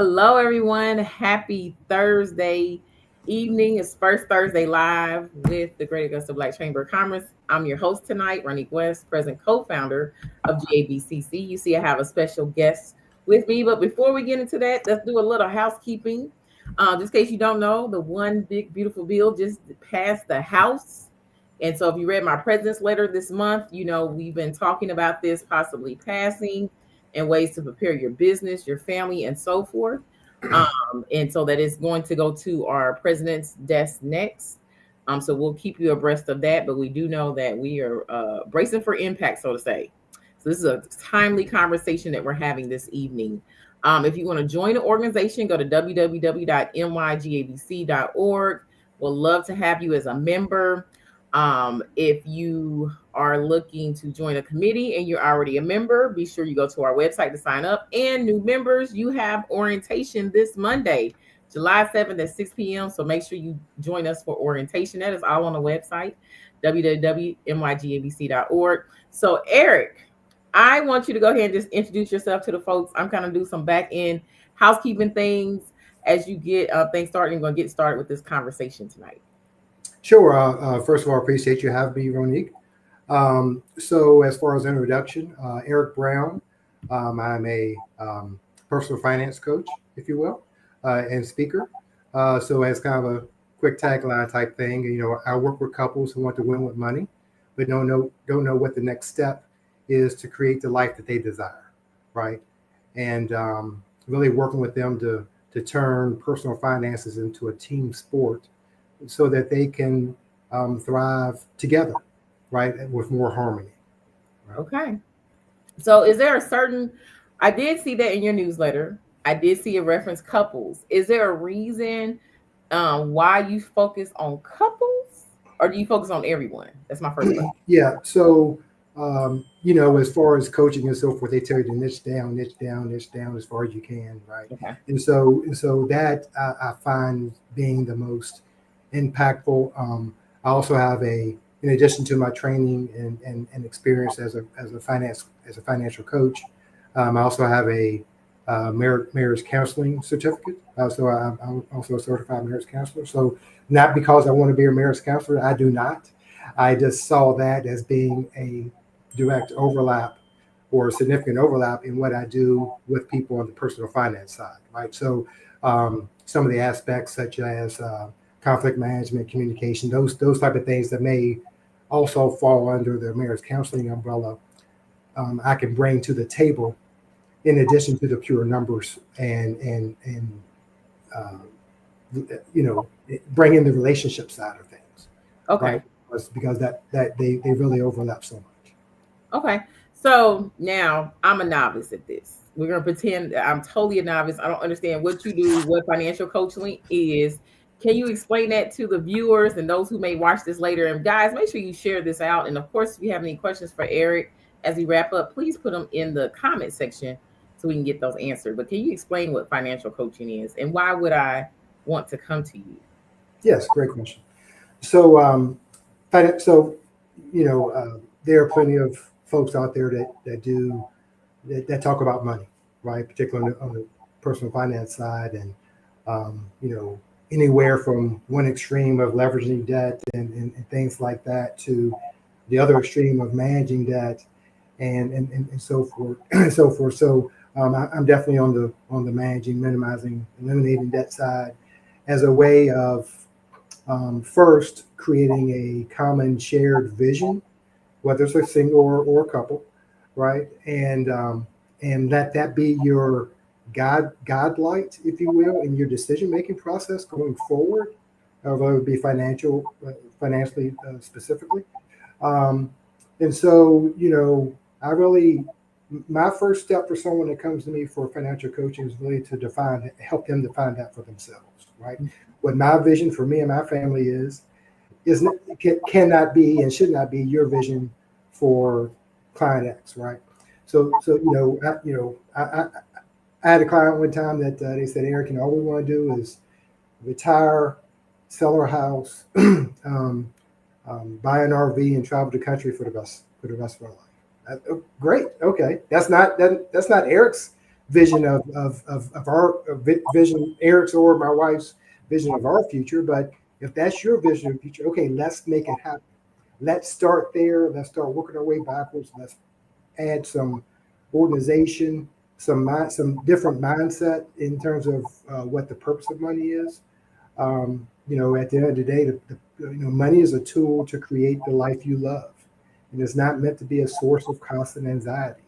Hello, everyone. Happy Thursday evening. It's first Thursday live with the Great Augusta Black Chamber of Commerce. I'm your host tonight, Ronnie West, president co-founder of GABCC. You see, I have a special guest with me. But before we get into that, let's do a little housekeeping. Just in case you don't know, the one big beautiful bill just passed the House. And so if you read my president's letter this month, you know we've been talking about this possibly passing and ways to prepare your business, your family, and so forth. And so that is going to go to our president's desk next. So we'll keep you abreast of that, but we do know that we are bracing for impact, so to say. So this is a timely conversation that we're having this evening. If you want to join the organization, go to www.mygabc.org. We'll love to have you as a member. If you are looking to join a committee and you're already a member, be sure you go to our website to sign up. And new members, you have orientation this Monday, July 7th at 6 p.m. So make sure you join us for orientation. That is all on the website, www.mygabc.org. So Eric, I want you to go ahead and just introduce yourself to the folks. I'm going to do some back end housekeeping things as you get things started. I'm going to get started with this conversation tonight. Sure. First of all, I appreciate you having me, Ronique. So as far as introduction, Eric Brown, I'm a personal finance coach, if you will, and speaker. So as kind of a quick tagline type thing, I work with couples who want to win with money, but don't know what the next step is to create the life that they desire, right? And really working with them to turn personal finances into a team sport so that they can thrive together, right, with more harmony. Right? Okay. So is there a certain, I did see that in your newsletter. I did see a reference couples. Is there a reason why you focus on couples, or do you focus on everyone? That's my first question. Yeah. So, as far as coaching and so forth, they tell you to niche down, niche down, niche down as far as you can, right? Okay. And so that I find being the most impactful. I also have in addition to my training and experience as a financial coach, I also have a marriage counseling certificate. So I'm also a certified marriage counselor. So not because I want to be a marriage counselor, I do not. I just saw that as being a direct overlap or a significant overlap in what I do with people on the personal finance side, right? So some of the aspects such as conflict management, communication, those type of things that may also fall under the marriage counseling umbrella, I can bring to the table in addition to the pure numbers and uh, bring in the relationship side of things, Okay. right? Because that they really overlap so much. Okay. So now I'm a novice at this. We're gonna pretend that I'm totally a novice. I don't understand what you do, what financial coaching is. Can you explain that to the viewers and those who may watch this later? And guys, make sure you share this out. And of course, if you have any questions for Eric as we wrap up, please put them in the comment section so we can get those answered. But can you explain what financial coaching is and why would I want to come to you? Yes, great question. So, so there are plenty of folks out there that talk about money, right? Particularly on the personal finance side, and anywhere from one extreme of leveraging debt and things like that to the other extreme of managing debt and so forth and so forth. So I'm definitely on the managing, minimizing, eliminating debt side as a way of first creating a common shared vision, whether it's a single or a couple, right? And let that be your guide light, if you will, in your decision making process going forward, whether it be financially specifically. Um, and so, I really, my first step for someone that comes to me for financial coaching is really to help them define that for themselves, right? What my vision for me and my family is cannot be and should not be your vision for client X, right? So I had a client one time that they said, Eric, all we want to do is retire, sell our house, buy an RV, and travel the country for the rest of our life. Great, okay, that's not Eric's vision of our vision, Eric's or my wife's vision of our future. But if that's your vision of the future, okay, let's make it happen. Let's start there. Let's start working our way backwards. Let's add some organization, some different mindset in terms of what the purpose of money is. At the end of the day, money is a tool to create the life you love, and it's not meant to be a source of constant anxiety.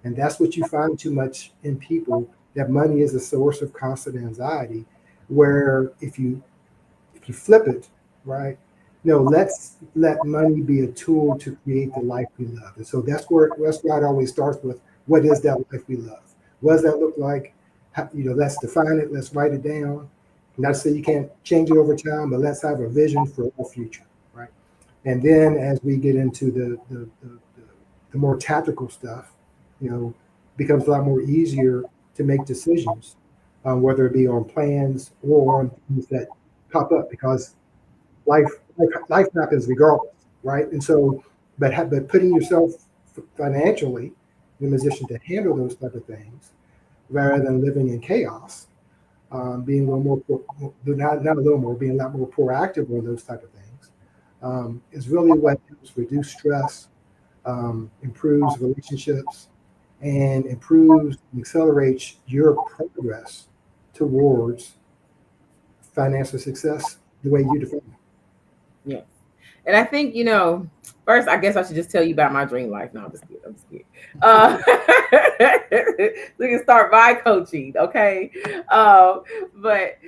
And that's what you find too much in people, that money is a source of constant anxiety. Where if you flip it, right? No, let's let money be a tool to create the life we love. And so that's why it always starts with, what is that life we love? What does that look like? Let's define it. Let's write it down. Not to say you can't change it over time, but let's have a vision for our future, right? And then as we get into the more tactical stuff, becomes a lot more easier to make decisions, whether it be on plans or on things that pop up, because life life happens regardless, right? And so, but putting yourself financially in a position to handle those type of things, rather than living in chaos, being a little more, not a little more, being a lot more proactive on those type of things, is really what helps reduce stress, improves relationships, and improves and accelerates your progress towards financial success the way you define it. Yes. And I think, first, I guess I should just tell you about my dream life. No, I'm just kidding. I'm just kidding. We can start by coaching, okay? But, but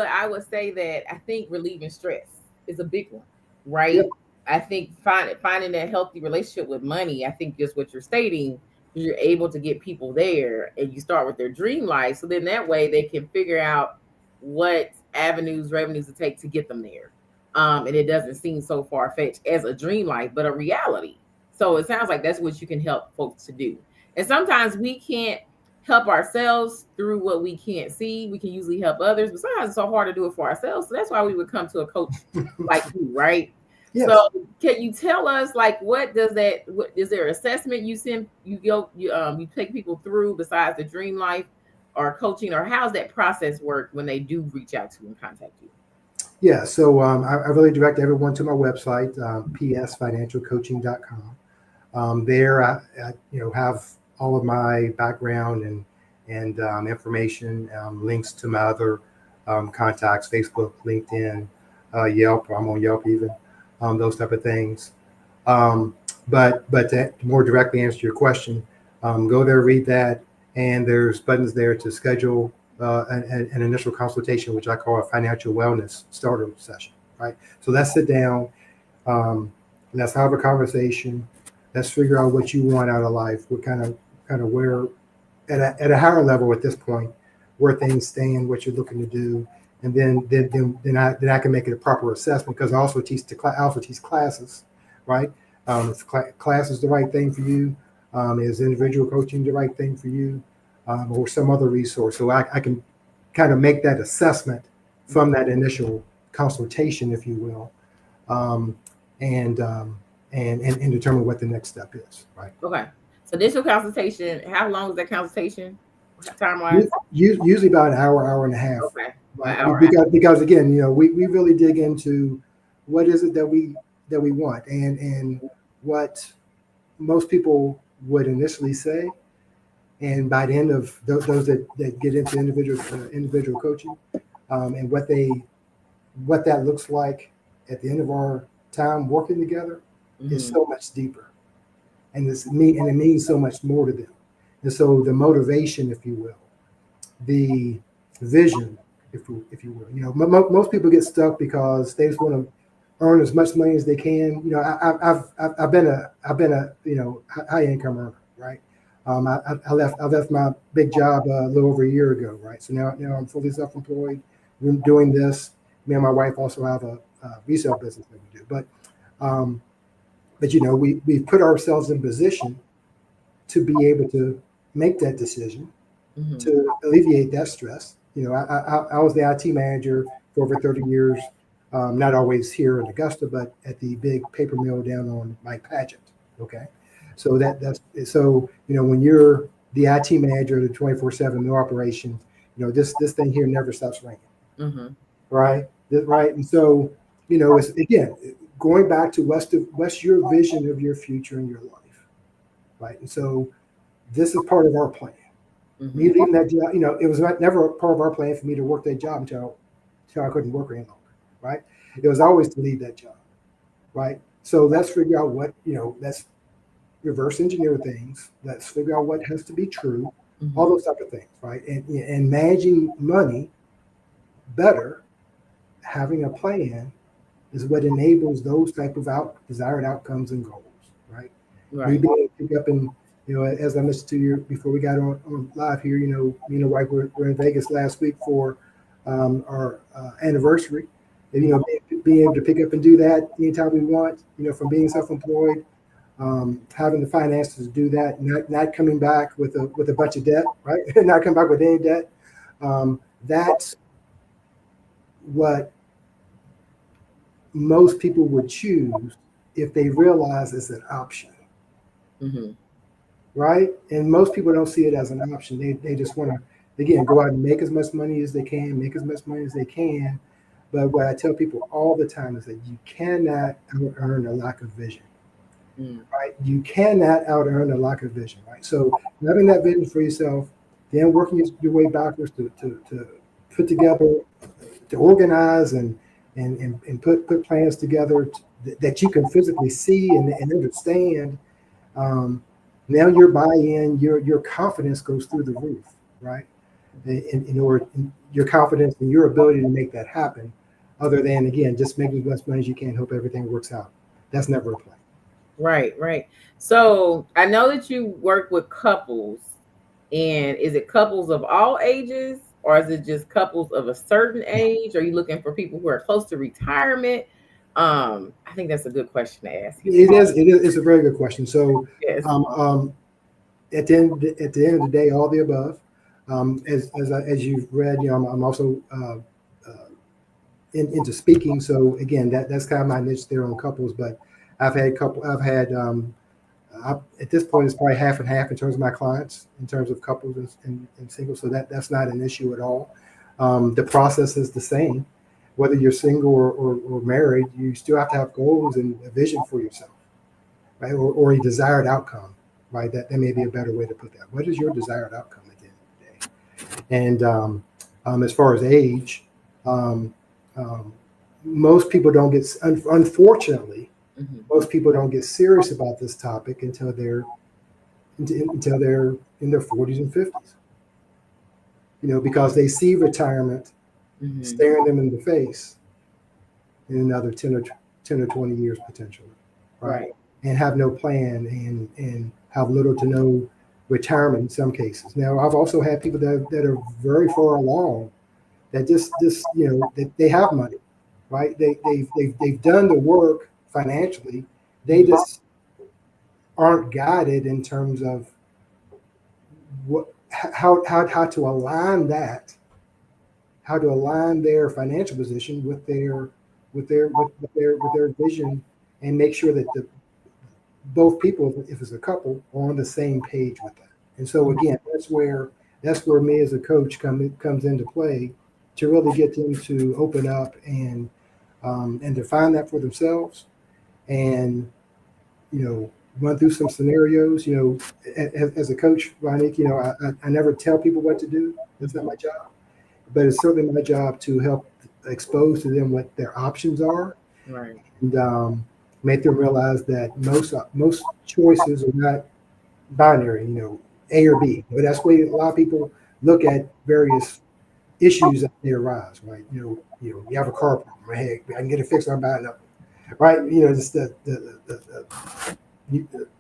I would say that I think relieving stress is a big one, right? Yep. I think finding that healthy relationship with money, I think just what you're stating, you're able to get people there, and you start with their dream life. So then that way they can figure out what avenues, revenues to take to get them there. And it doesn't seem so far fetched as a dream life, but a reality. So it sounds like that's what you can help folks to do. And sometimes we can't help ourselves through what we can't see. We can usually help others, but sometimes it's so hard to do it for ourselves. So that's why we would come to a coach like you, right? So Yes. can you tell us, like, what does that, what is there assessment you send, you take people through besides the dream life or coaching, or how's that process work when they do reach out to and contact you? Yeah. So I really direct everyone to my website, psfinancialcoaching.com. There, I have all of my background and information, links to my other contacts: Facebook, LinkedIn, Yelp. I'm on Yelp even, those type of things. Um, but to more directly answer your question, go there, read that, and there's buttons there to schedule an initial consultation, which I call a financial wellness starter session. Right. So let's sit down. Let's have a conversation. Let's figure out what you want out of life. What kind of where at a higher level at this point, where things stand, what you're looking to do, and then I can make it a proper assessment, because I also teach classes, right? If class is the right thing for you, is individual coaching the right thing for you, or some other resource. So I can kind of make that assessment from that initial consultation, if you will, um, and, um, and determine what the next step is, right? Okay. So initial consultation, how long is that consultation time wise? Usually about an hour, hour and a half, Okay. An right? hour. Because again, we really dig into what is it that we want, and what most people would initially say, and by the end of those that get into individual coaching, and what that looks like at the end of our time working together, is Mm-hmm. so much deeper, and it means so much more to them. And so the motivation, if you will, the vision, if you will, most people get stuck because they just want to earn as much money as they can. I've been a high income earner, right? I left my big job a little over a year ago, right? So now I'm fully self-employed. We're doing this. Me and my wife also have a resale business that we do, um, but we've put ourselves in position to be able to make that decision, Mm-hmm. to alleviate that stress. I was the IT manager for over 30 years, not always here in Augusta, but at the big paper mill down on Mike Pageant. Okay, so that's so when you're the IT manager, the 24/7 no operation, this thing here never stops ringing, Mm-hmm. right? Right. And so, it's again going back to what's your vision of your future and your life, right? And so this is part of our plan. Me Mm-hmm. leaving that job, it was never a part of our plan for me to work that job until I couldn't work any longer, right? It was always to leave that job, right? So let's figure out let's reverse engineer things. Let's figure out what has to be true, all Mm-hmm. those type of things, right? And managing money better, having a plan is what enables those type of desired outcomes and goals, right? Me Right. being able to pick up and as I mentioned to you before we got on live here, me and the wife were in Vegas last week for our anniversary. And, being able to pick up and do that anytime we want, from being self-employed, having the finances to do that, not coming back with a bunch of debt, right? Not coming back with any debt. That's what most people would choose if they realize it's an option, Mm-hmm. right? And most people don't see it as an option. They just want to, again, go out and make as much money as they can, make as much money as they can. But what I tell people all the time is that you cannot earn a lack of vision, Mm. right? You cannot out earn a lack of vision, right? So having that vision for yourself, then working your way backwards to put together, to organize and put plans together that you can physically see and understand. Now your buy-in, your confidence goes through the roof, right? In your confidence in your ability to make that happen, other than again just making as much money as you can, hope everything works out. That's never a plan. Right, right. So I know that you work with couples, and is it couples of all ages, or is it just couples of a certain age? Are you looking for people who are close to retirement? I think that's a good question to ask you. It's a very good question. So Yes. um, um, at the end of the day, all the above. As you've read, I'm also into speaking. So again, that's kind of my niche there on couples. But I've had at this point it's probably half and half in terms of my clients, in terms of couples and singles. So that's not an issue at all. The process is the same, whether you're single or married. You still have to have goals and a vision for yourself, right? Or a desired outcome, right? That may be a better way to put that. What is your desired outcome at the end of the day? And as far as age, um, um, most people don't get, unfortunately, Mm-hmm. most people don't get serious about this topic until they're in their 40s and 50s. Because they see retirement Mm-hmm. staring them in the face in another 10 or 20 years potentially, right? Right. And have no plan and have little to no retirement in some cases. Now, I've also had people that are very far along that just that they have money, right? They've done the work financially. They Mm-hmm. just aren't guided in terms of how to align that, how to align their financial position with their vision, and make sure that both people, if it's a couple, are on the same page with that. And so again, that's where me as a coach comes into play, to really get them to open up and define that for themselves, and run through some scenarios. As a coach, Ronick, I never tell people what to do. That's not Mm-hmm. my job, but it's certainly my job to help expose to them what their options are, Right. and make them realize that most choices are not binary, A or B. But that's where a lot of people look at various issues that they arise, right? You have a car problem, right? Hey, I can get it fixed. I'm buying up, right? Just the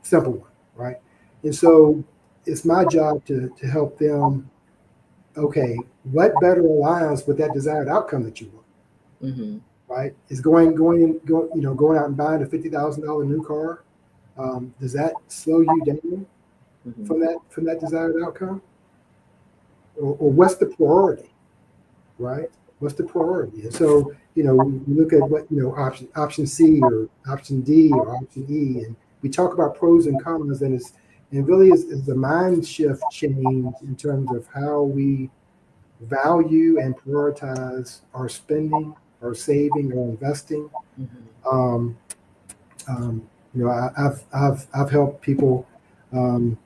simple one, right? And so it's my job to help them. Okay, what better aligns with that desired outcome that you want? Mm-hmm. Right? Is going out and buying a $50,000 new car? Does that slow you down Mm-hmm. from that desired outcome, or what's the priority? Right? What's the priority? And so we look at what option C or option D or option E, and we talk about pros and cons, and and really is the mind shift change in terms of how we value and prioritize our spending, our saving, or investing. Mhm. Um, I've helped people um,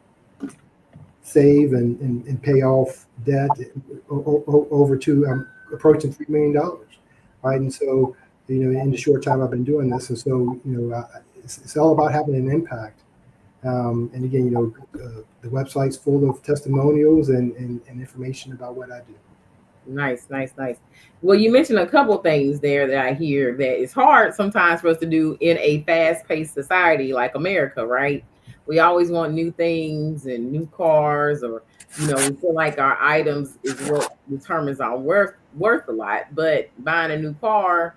save and pay off debt over to approaching $3 million, right? And so, in the short time I've been doing this, and so, it's all about having an impact. And again, the website's full of testimonials and information about what I do. Nice, nice, nice. Well, you mentioned a couple things there that I hear that it's hard sometimes for us to do in a fast-paced society like America, right? We always want new things and new cars, or we feel like our items is what determines our worth a lot. But buying a new car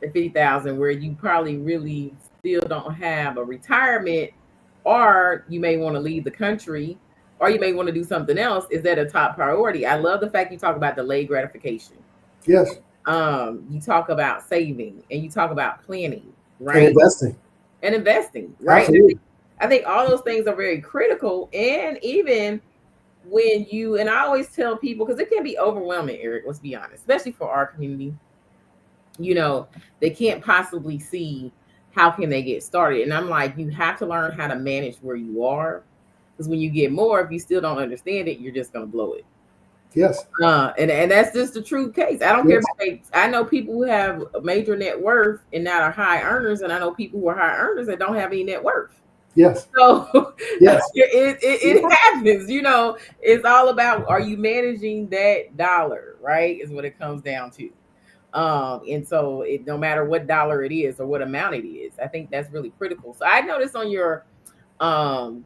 at 50,000, where you probably really still don't have a retirement, or you may want to leave the country, or you may want to do something else, is that a top priority? I love the fact you talk about delayed gratification. Yes, You talk about saving, and you talk about planning, and right? investing. And investing, right? And Absolutely. I think all those things are very critical. And even when and I always tell people, because it can be overwhelming, Eric, let's be honest, especially for our community, they can't possibly see how can they get started. And I'm like, you have to learn how to manage where you are, because when you get more, if you still don't understand it, you're just going to blow it. Yes. And that's just the true case. I don't care Yes. if I know people who have a major net worth and not are high earners, and I know people who are high earners that don't have any net worth. Yes. So Yes. it happens. It's all about, are you managing that dollar, right? Is what it comes down to. And so no matter what dollar it is or what amount it is, I think that's really critical. So I noticed on your um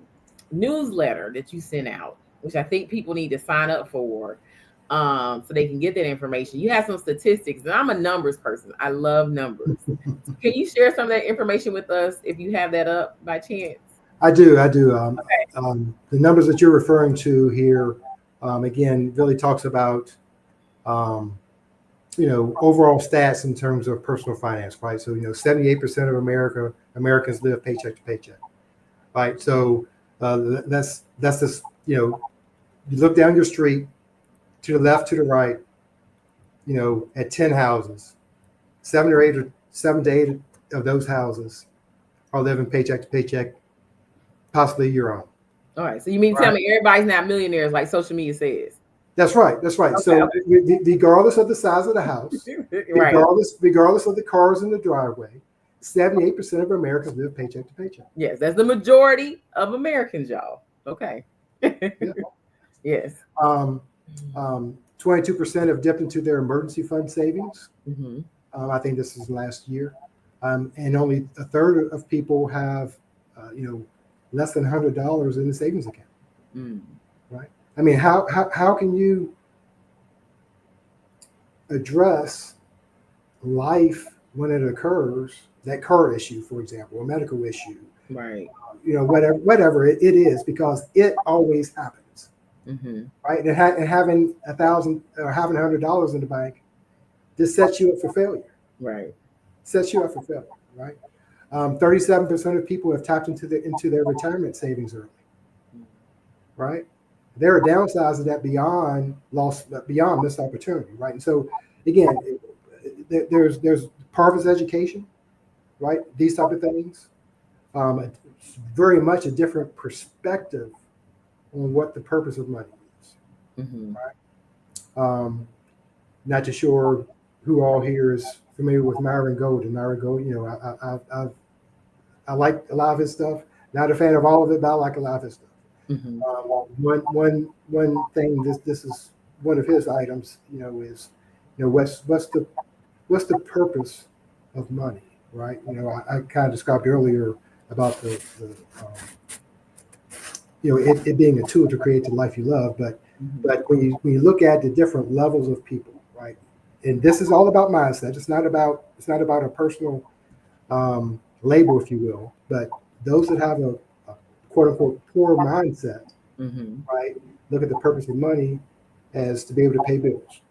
newsletter that you sent out, which I think people need to sign up for, so they can get that information. You have some statistics, and I'm a numbers person. I love numbers. Can you share some of that information with us if you have that up by chance? I do. I do. Okay. The numbers that you're referring to here, again, really talks about, um, overall stats in terms of personal finance, right? So, 78% of Americans live paycheck to paycheck, right? So that's this, you look down your street, to the left, to the right, at 10 houses, 7 to 8 of those houses are living paycheck to paycheck, possibly your own. All right. So you mean to tell Right. me everybody's not millionaires like social media says? That's right. That's right. Okay. So regardless of the size of the house, Okay. Right. regardless of the cars in the driveway, 78% of Americans live paycheck to paycheck. Yes, that's the majority of Americans, y'all. Okay. Yeah. Yes. 22% have dipped into their emergency fund savings. Mm-hmm. I think this is last year, and only a third of people have, less than $100 in the savings account. Mm. Right. I mean, how can you address life when it occurs, that car issue, for example, a medical issue, Right. Whatever it is, because it always happens. Mm-hmm. Right. And having $1,000 or having $100 in the bank, this sets you up for failure. Right. Sets you up for failure. Right. 37% of people have tapped into their retirement savings early. Right. There are downsides of that beyond missed opportunity. Right. And so again, there's part of his education, right? These type of things. It's very much a different perspective on what the purpose of money is. Mm-hmm. Right. Not too sure who all here is familiar with Myron Golden. Myron Golden, I like a lot of his stuff. Not a fan of all of it, but I like a lot of his stuff. Mm-hmm. One thing, this is one of his items, is, what's the purpose of money, right? I kind of described earlier about the it being a tool to create the life you love, but when you look at the different levels of people, right, and this is all about mindset. It's not about a personal label, if you will, but those that have a quote unquote poor mindset, Mm-hmm. right, look at the purpose of money as to be able to pay bills,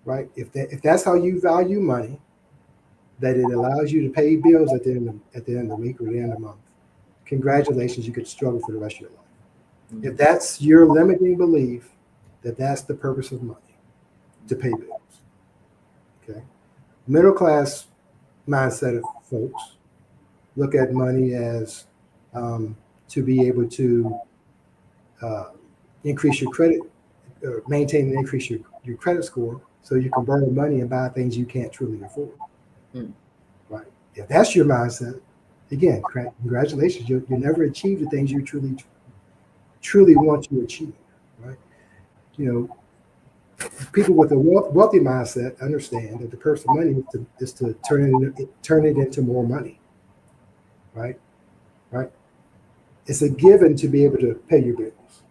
right? If that's how you value money, that it allows you to pay bills at the end of the week or the end of the month. congratulations, you could struggle for the rest of your life. Mm-hmm. If that's your limiting belief, that that's the purpose of money, to pay bills. Okay. Middle class mindset of folks look at money as to be able to uh, increase your credit, maintain and increase your credit score so you can borrow money and buy things you can't truly afford. Mm-hmm. Right. If that's your mindset, again, congratulations, you'll never achieve the things you truly want to achieve. Right. You know, people with a wealthy mindset understand that the purpose of money is to turn it into more money. Right. Right. It's a given to be able to pay your bills.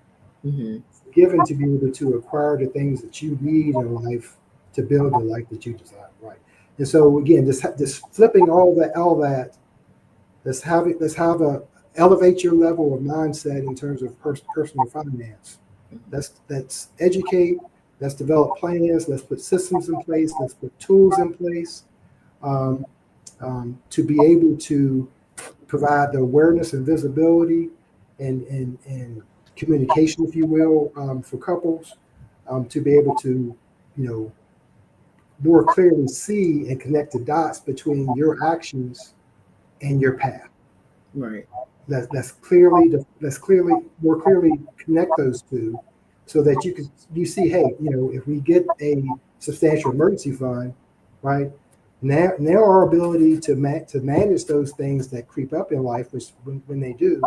Mm-hmm. It's a given to be able to acquire the things that you need in life to build the life that you desire. Right. And so again, just flipping all that. Let's have a elevate your level of mindset in terms of personal finance. Let's educate. Let's develop plans. Let's put systems in place. Let's put tools in place um, to be able to provide the awareness and visibility and communication, if you will, for couples to be able to, you know, more clearly see and connect the dots between your actions and your path. Right. Let's clearly more clearly connect those two, so that you see, hey, if we get a substantial emergency fund, right? Now our ability to manage those things that creep up in life, which when they do,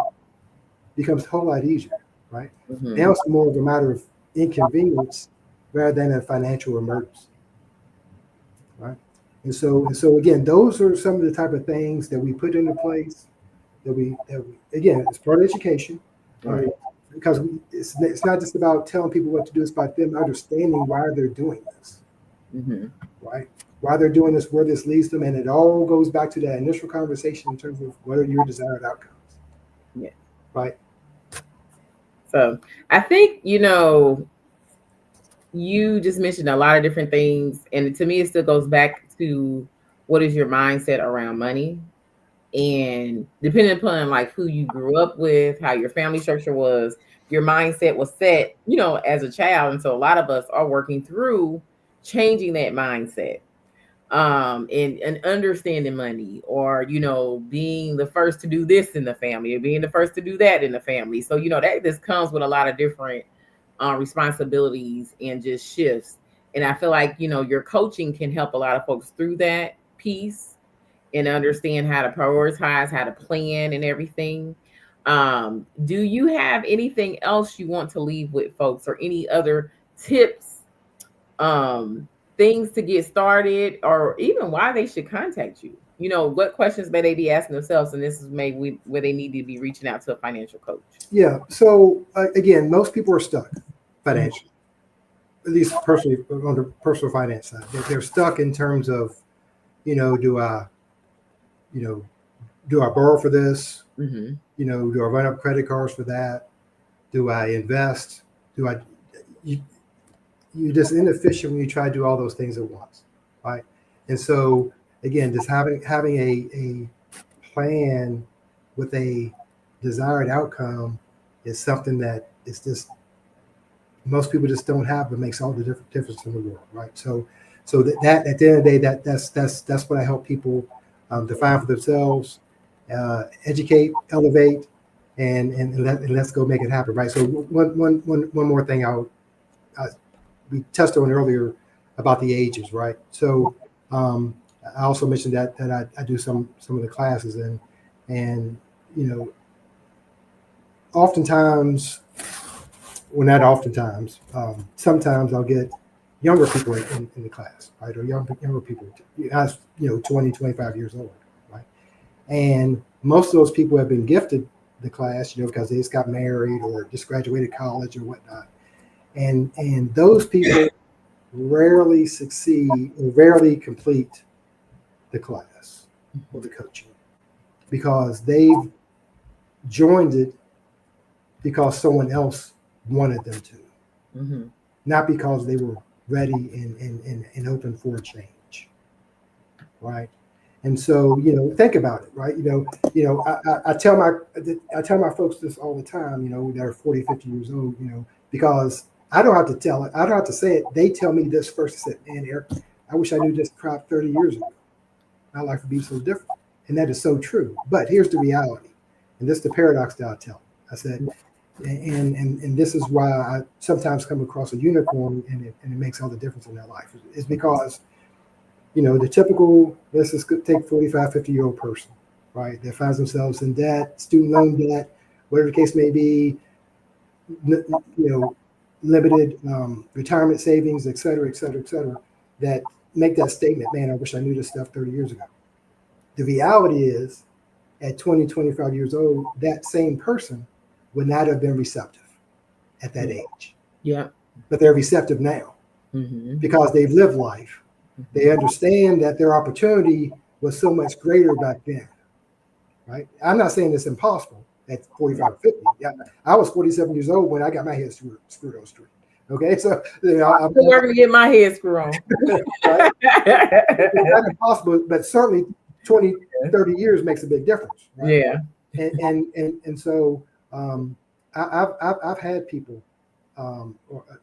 becomes a whole lot easier, right? Mm-hmm. Now it's more of a matter of inconvenience rather than a financial emergency, right? And so again, those are some of the type of things that we put into place that we again, it's part of education, Right. because it's not just about telling people what to do, it's about them understanding why they're doing this, Mm-hmm. right? Why they're doing this, where this leads them, and it all goes back to that initial conversation in terms of what are your desired outcomes, Yeah. right? So I think, you just mentioned a lot of different things. And to me, it still goes back to what is your mindset around money? And depending upon like who you grew up with, how your family structure was, your mindset was set, as a child. And so a lot of us are working through changing that mindset, and understanding money, or being the first to do this in the family, or being the first to do that in the family. So that this comes with a lot of different responsibilities and just shifts. And I feel like your coaching can help a lot of folks through that piece and understand how to prioritize, how to plan, and everything. Do you have anything else you want to leave with folks, or any other tips, um, things to get started, or even why they should contact you? What questions may they be asking themselves, and this is maybe where they need to be reaching out to a financial coach. Yeah. So again, most people are stuck Mhm. financially, at least personally on the personal finance side. They're stuck in terms of, do I, you know, do I borrow for this? Mhm. Do I run up credit cards for that? Do I invest? Do I? You, you're just inefficient when you try to do all those things at once, right? And so again, just having a plan with a desired outcome is something that is just most people just don't have, but makes all the difference in the world, right? So that at the end of the day, that's what I help people define for themselves, educate, elevate, and let's go make it happen, right? So one more thing I we touched on earlier about the ages, right? So um, I also mentioned that I do some of the classes, and you know oftentimes, well, not oftentimes, sometimes I'll get younger people in the class, right? Or younger people, as 20, 25 years old, right? And most of those people have been gifted the class, because they just got married or just graduated college or whatnot. And those people rarely succeed or rarely complete the class or the coaching because they've joined it because someone else wanted them to, Mhm. not because they were ready and open for change, right? And so, think about it, right? I tell my folks this all the time, that are 40, 50 years old, because I don't have to tell it, I don't have to say it. They tell me this first. I said, man, Eric, I wish I knew this crap 30 years ago. My life would be so different. And that is so true. But here's the reality. And this is the paradox that I tell. I said, and this is why I sometimes come across a unicorn and it makes all the difference in their life. It's because the typical, let's just take 45, 50-year-old person, right? That finds themselves in debt, student loan debt, whatever the case may be, limited retirement savings, et cetera, et cetera, et cetera, that make that statement, man, I wish I knew this stuff 30 years ago. The reality is, at 20, 25 years old, that same person would not have been receptive at that age. Yeah. But they're receptive now because they've lived life. They understand that their opportunity was so much greater back then, right? I'm not saying it's impossible at 45 or 50. Yeah, I was 47 years old when I got my head screwed on straight. Okay, so I'm working to get my head screwed on. Right? It's not impossible, but certainly 20, 30 years makes a big difference. Right? Yeah. And so I've had people,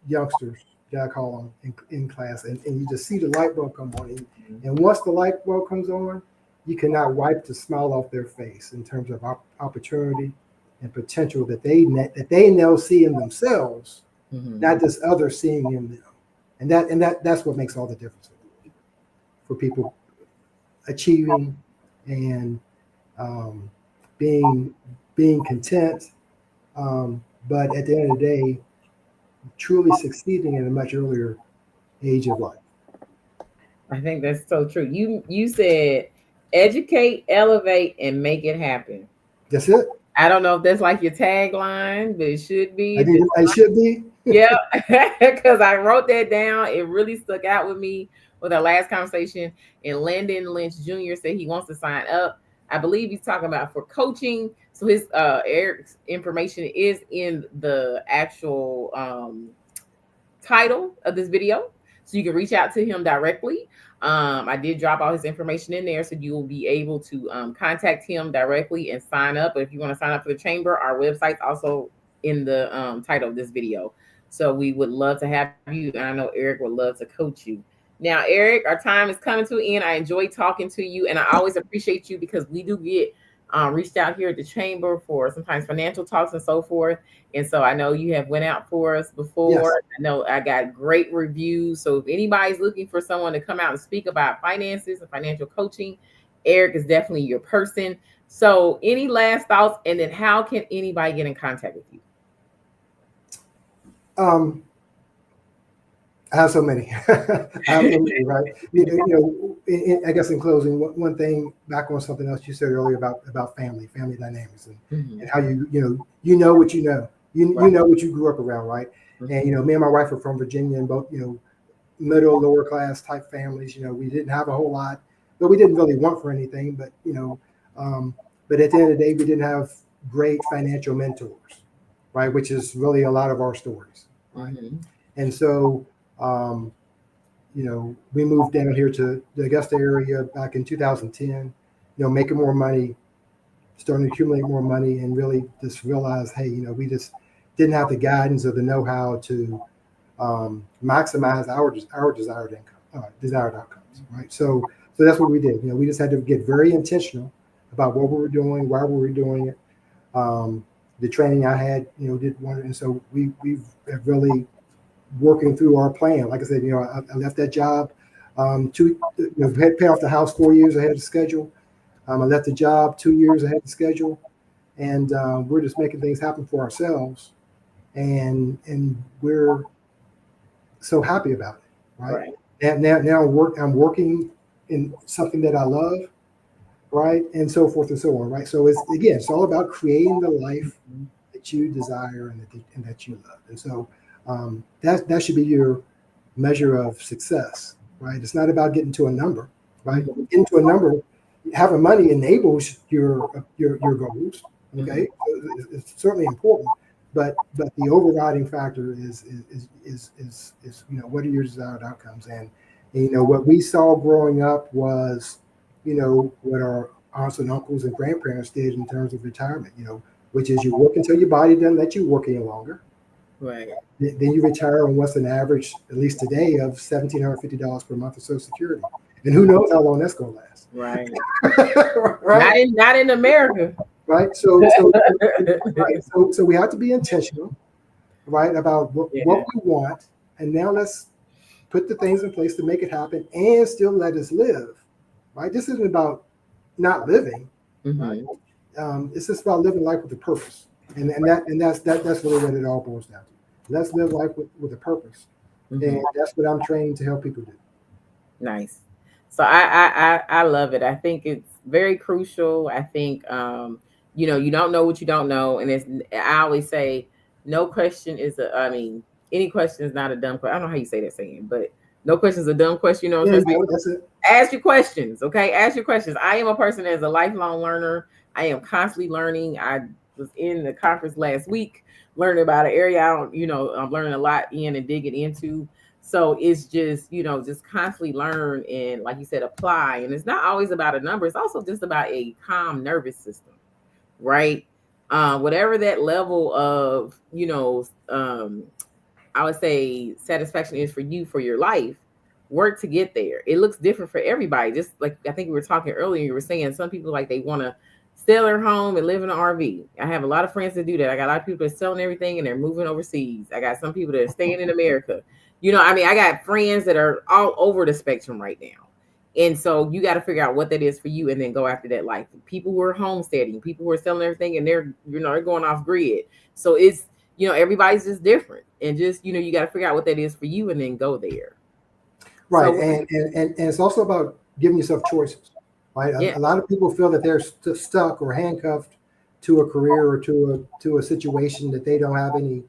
youngsters, that I call them in class, and you just see the light bulb come on. And once the light bulb comes on, you cannot wipe the smile off their face in terms of opportunity and potential that they now see in themselves, not just others seeing in them. And that's what makes all the difference for people achieving and being content, but at the end of the day, truly succeeding at a much earlier age of life. I think that's so true. You said educate, elevate, and make it happen. That's it. I don't know if that's like your tagline, but it should be. It should be. Yeah, because I wrote that down. It really stuck out with me with our last conversation. And Landon Lynch Jr. said he wants to sign up. I believe he's talking about for coaching. So his Eric's information is in the actual title of this video. So you can reach out to him directly. I did drop all his information in there, so you will be able to contact him directly and sign up. But if you want to sign up for the chamber, our website's also in the title of this video. So we would love to have you, and I know Eric would love to coach you. Now, Eric, our time is coming to an end. I enjoy talking to you, and I always appreciate you because we do get reached out here at the chamber for sometimes financial talks and so forth. And so I know you have went out for us before. Yes. I know I got great reviews. So if anybody's looking for someone to come out and speak about finances and financial coaching, Eric is definitely your person. So any last thoughts? And then how can anybody get in contact with you? I have so many. Right? I guess in closing, one thing back on something else you said earlier about family dynamics, and how you know what you know. You know what you grew up around, right? And me and my wife are from Virginia, and both middle, lower class type families. We didn't have a whole lot, but we didn't really want for anything. But but at the end of the day, we didn't have great financial mentors, right? Which is really a lot of our stories, right? And so we moved down here to the Augusta area back in 2010, making more money, starting to accumulate more money, and really just realize, hey, we just didn't have the guidance or the know-how to maximize our desired outcomes, right? So that's what we did. We just had to get very intentional about what we were doing, why we were doing it. The training I had, did one, and so we've really working through our plan. Like I said, I left that job had paid off the house 4 years ahead of schedule. I left the job 2 years ahead of schedule, and we're just making things happen for ourselves, and we're so happy about it, right? Now I'm working in something that I love, right, and so forth and so on, right? So it's all about creating the life that you desire and that you love, and so. That should be your measure of success, right? It's not about getting to a number, right? Getting to a number, having money enables your goals. Okay, it's certainly important, but the overriding factor is what are your desired outcomes? And what we saw growing up was what our aunts and uncles and grandparents did in terms of retirement, which is you work until your body doesn't let you work any longer. Right. Then you retire on what's an average, at least today, of $1,750 per month of Social Security. And who knows how long that's going to last. Right. Right. Not in America. Right. So we have to be intentional, right, about what we want. And now let's put the things in place to make it happen and still let us live. Right. This isn't about not living. Right. It's just about living life with a purpose. That's really what it all boils down to. Let's live life with a purpose. And that's what I'm trained to help people do. Nice. So I love it. I think it's very crucial. I think you don't know what you don't know, and I always say no question is any question is not a dumb question. I don't know how you say that saying, but no question is a dumb question. That's it. Ask your questions, okay? Ask your questions. I am a person that's a lifelong learner. I am constantly learning. I was in the conference last week learning about an area I'm learning a lot in and digging into. So it's just, just constantly learn and, like you said, apply. And it's not always about a number. It's also just about a calm nervous system, right? Whatever that level of, I would say satisfaction is for you, for your life, work to get there. It looks different for everybody. Just like I think we were talking earlier, you were saying some people like they want to sell their home and live in an RV. I have a lot of friends that do that. I got a lot of people that are selling everything and they're moving overseas. I got some people that are staying in America. I got friends that are all over the spectrum right now. And so you got to figure out what that is for you and then go after that life. People who are homesteading, people who are selling everything and they're going off grid. So it's, everybody's just different. And just, you got to figure out what that is for you and then go there. Right. So, and it's also about giving yourself choices. Right. A lot of people feel that they're stuck or handcuffed to a career or to a situation that they don't have any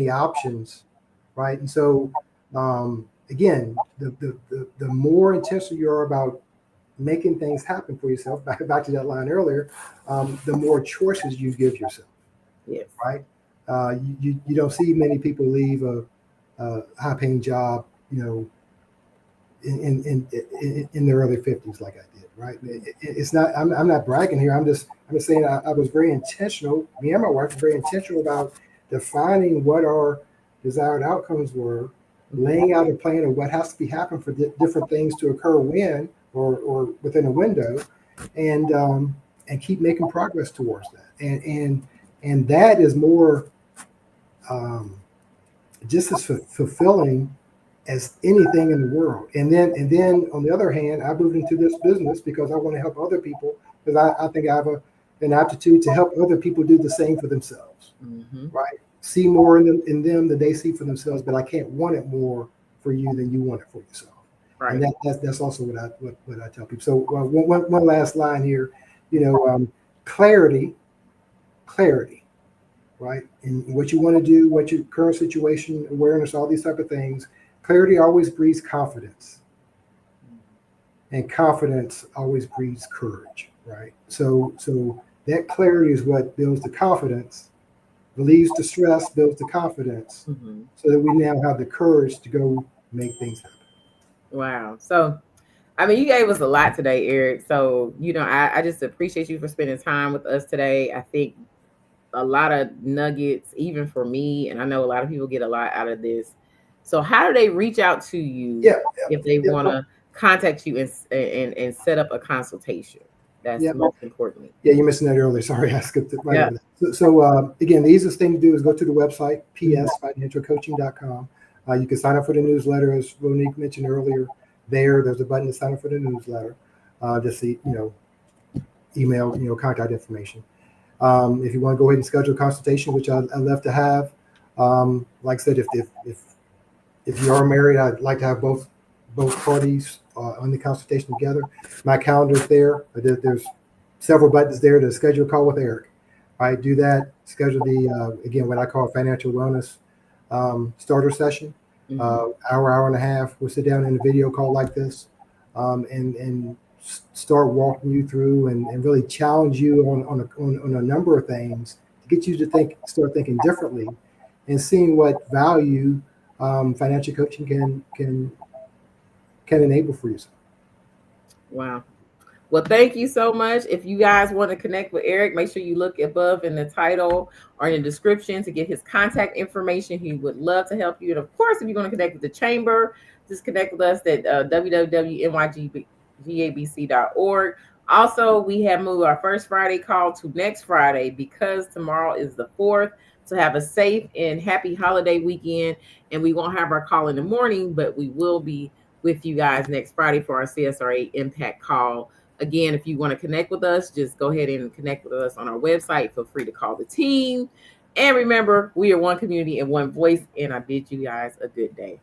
options. Right. And so, again, the more intentional you are about making things happen for yourself, back to that line earlier, the more choices you give yourself. Yes. Right. You don't see many people leave a high-paying job, in their early 50s like I did. Right. It's not. I'm not bragging here. I'm just saying I was very intentional. Me and my wife were very intentional about defining what our desired outcomes were, laying out a plan of what has to be happening for different things to occur when or within a window, and keep making progress towards that. And that is more just as fulfilling as anything in the world. And then on the other hand, I moved into this business because I want to help other people, because I think I have an aptitude to help other people do the same for themselves. Right. See more in them than they see for themselves, but I can't want it more for you than you want it for yourself. Right. And that's also what I tell people. So one last line here, clarity, right? And what you want to do, what your current situation, awareness, all these type of things. Clarity always breeds confidence, and confidence always breeds courage, right? So that clarity is what builds the confidence, relieves the stress, builds the confidence, so that we now have the courage to go make things happen. Wow. So, you gave us a lot today, Eric. So, I just appreciate you for spending time with us today. I think a lot of nuggets, even for me, and I know a lot of people get a lot out of this. So how do they reach out to you if they want to contact you and set up a consultation? That's most importantly. Yeah, you mentioned that earlier. Sorry, I skipped it right over that. So again, the easiest thing to do is go to the website, psfinancialcoaching.com. You can sign up for the newsletter, as Ronique mentioned earlier. There's a button to sign up for the newsletter. Just see, email, contact information. If you want to go ahead and schedule a consultation, which I love to have, like I said, if you are married, I'd like to have both parties on the consultation together. My calendar's there. There's several buttons there to schedule a call with Eric. I do that. Schedule the again what I call financial wellness starter session. Hour and a half. We'll sit down in a video call like this, and start walking you through and really challenge you on a number of things to get you to start thinking differently, and seeing what value financial coaching can enable for yourself. Wow. Well, thank you so much. If you guys want to connect with Eric, make sure you look above in the title or in the description to get his contact information. He would love to help you. And of course, if you're going to connect with the chamber, just connect with us at www.nygabc.org. Also, we have moved our first Friday call to next Friday because tomorrow is the 4th. So have a safe and happy holiday weekend. And we won't have our call in the morning, but we will be with you guys next Friday for our CSRA Impact call. Again, if you want to connect with us, just go ahead and connect with us on our website. Feel free to call the team. And remember, we are one community and one voice. And I bid you guys a good day.